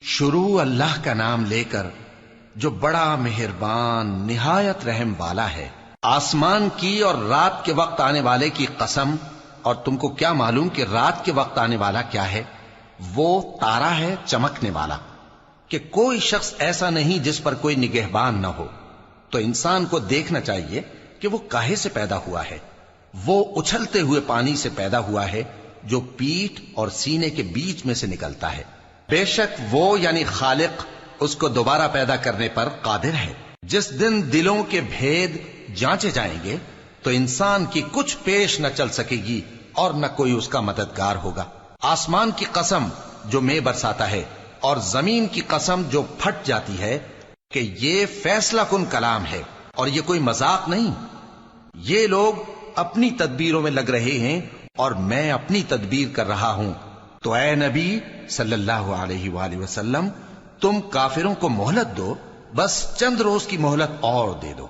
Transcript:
شروع اللہ کا نام لے کر جو بڑا مہربان نہایت رحم والا ہے۔ آسمان کی اور رات کے وقت آنے والے کی قسم، اور تم کو کیا معلوم کہ رات کے وقت آنے والا کیا ہے؟ وہ تارا ہے چمکنے والا، کہ کوئی شخص ایسا نہیں جس پر کوئی نگہبان نہ ہو۔ تو انسان کو دیکھنا چاہیے کہ وہ کاہے سے پیدا ہوا ہے۔ وہ اچھلتے ہوئے پانی سے پیدا ہوا ہے جو پیٹھ اور سینے کے بیچ میں سے نکلتا ہے۔ بے شک وہ یعنی خالق اس کو دوبارہ پیدا کرنے پر قادر ہے۔ جس دن دلوں کے بھید جانچے جائیں گے تو انسان کی کچھ پیش نہ چل سکے گی اور نہ کوئی اس کا مددگار ہوگا۔ آسمان کی قسم جو مے برساتا ہے، اور زمین کی قسم جو پھٹ جاتی ہے، کہ یہ فیصلہ کن کلام ہے اور یہ کوئی مذاق نہیں۔ یہ لوگ اپنی تدبیروں میں لگ رہے ہیں اور میں اپنی تدبیر کر رہا ہوں۔ تو اے نبی صلی اللہ علیہ وآلہ وسلم، تم کافروں کو مہلت دو، بس چند روز کی مہلت اور دے دو۔